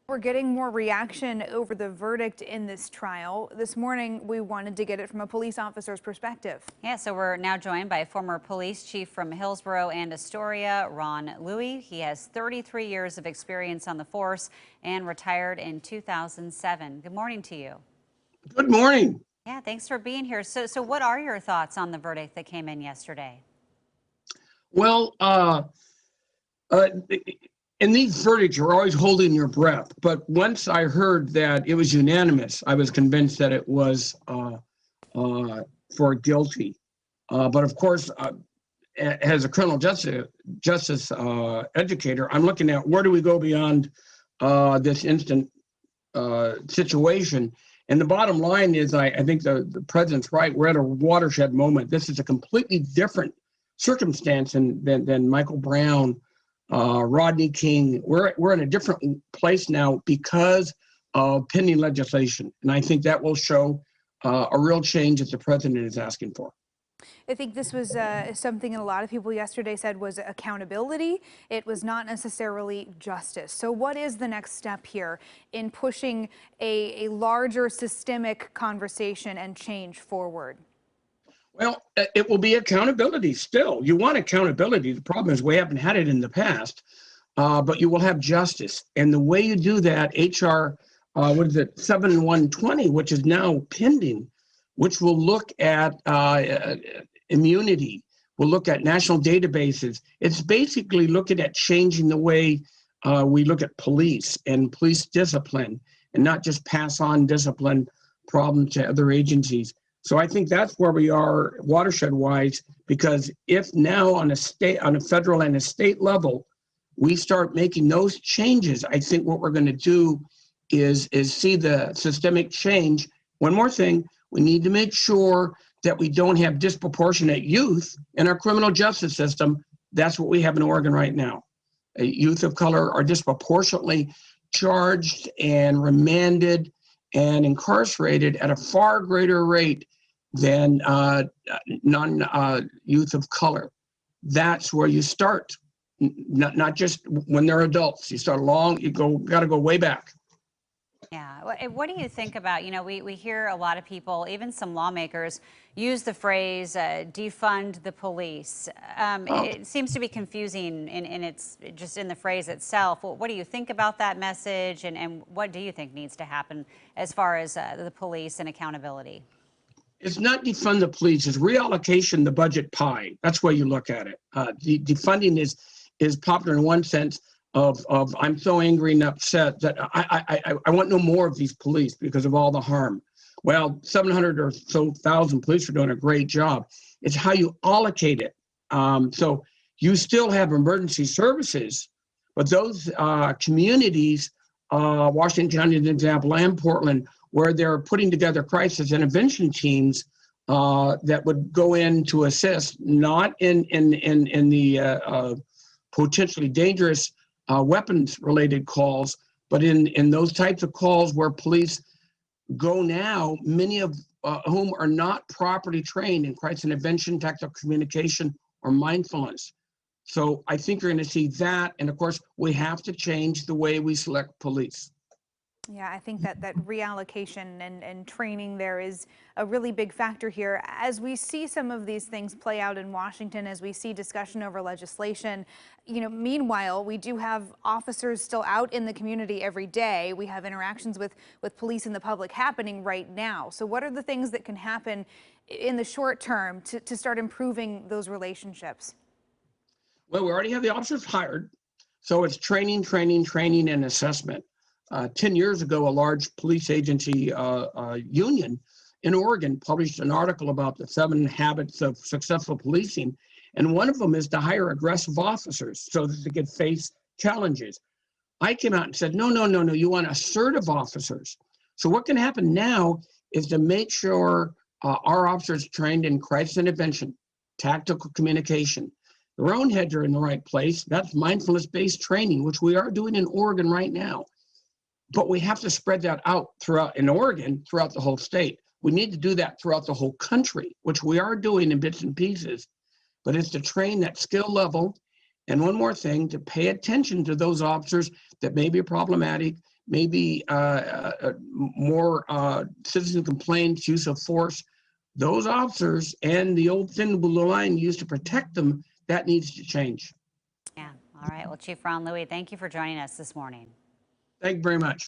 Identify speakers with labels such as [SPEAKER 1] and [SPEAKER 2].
[SPEAKER 1] We're getting more reaction over the verdict in this trial. This morning, we wanted to get it from a police officer's perspective.
[SPEAKER 2] Yeah, so we're now joined by former police chief from Hillsboro and Astoria, Louie. He has 33 years of experience on the force and retired in 2007. Good morning to you.
[SPEAKER 3] Good morning.
[SPEAKER 2] Yeah, thanks for being here. So what are your thoughts on the verdict that came in yesterday?
[SPEAKER 3] Well, in these verdicts, you're always holding your breath. But once I heard that it was unanimous, I was convinced that it was for guilty. But of course, as a criminal justice educator, I'm looking at where do we go beyond this instant situation. And the bottom line is, I think the president's right. We're at a watershed moment. This is a completely different circumstance than Michael Brown, Rodney King. We're in a different place now because of pending legislation. And I think that will show a real change that the president is asking for.
[SPEAKER 1] I think this was something that a lot of people yesterday said was accountability. It was not necessarily justice. So what is the next step here in pushing a larger systemic conversation and change forward?
[SPEAKER 3] Well, it will be accountability still. You want accountability. The problem is we haven't had it in the past, but you will have justice. And the way you do that, HR, 7120, which is now pending, which will look at immunity, will look at national databases. It's basically looking at changing the way we look at police and police discipline and not just pass on discipline problems to other agencies. So I think that's where we are watershed-wise, because if now on a federal and a state level, we start making those changes, I think what we're going to do is see the systemic change. One more thing, we need to make sure that we don't have disproportionate youth in our criminal justice system. That's what we have in Oregon right now. Youth of color are disproportionately charged and remanded and incarcerated at a far greater rate than non-youth of color. That's where you start, not just when they're adults. You start got to go way back.
[SPEAKER 2] Yeah. What do you think about, we hear a lot of people, even some lawmakers, use the phrase defund the police. It seems to be confusing in its just in the phrase itself. What do you think about that message, and what do you think needs to happen as far as the police and accountability?
[SPEAKER 3] It's not defund the police, it's reallocation the budget pie. That's where you look at it. Defunding is popular in one sense of I'm so angry and upset that I want no more of these police because of all the harm. Well, 700 or so thousand police are doing a great job. It's how you allocate it. So you still have emergency services, but those communities, Washington County, as an example, and Portland, where they're putting together crisis intervention teams that would go in to assist, not in the potentially dangerous weapons-related calls, but in those types of calls where police go now, many of whom are not properly trained in crisis intervention, tactical communication, or mindfulness. So I think you're going to see that, and of course, we have to change the way we select police.
[SPEAKER 1] Yeah, I think that reallocation and training there is a really big factor here. As we see some of these things play out in Washington, as we see discussion over legislation, meanwhile, we do have officers still out in the community every day. We have interactions with police and the public happening right now. So what are the things that can happen in the short term to start improving those relationships?
[SPEAKER 3] Well, we already have the officers hired. So it's training, and assessment. 10 years ago, a large police agency union in Oregon published an article about the 7 habits of successful policing. And one of them is to hire aggressive officers so that they could face challenges. I came out and said, no, you want assertive officers. So what can happen now is to make sure our officers trained in crisis intervention, tactical communication, their own heads are in the right place. That's mindfulness-based training, which we are doing in Oregon right now. But we have to spread that out throughout the whole state. We need to do that throughout the whole country, which we are doing in bits and pieces. But it's to train that skill level. And one more thing, to pay attention to those officers that may be problematic, maybe more citizen complaints, use of force. Those officers and the old thin blue line used to protect them, that needs to change.
[SPEAKER 2] Yeah. All right. Well, Chief Ron Louie, thank you for joining us this morning.
[SPEAKER 3] Thank you very much.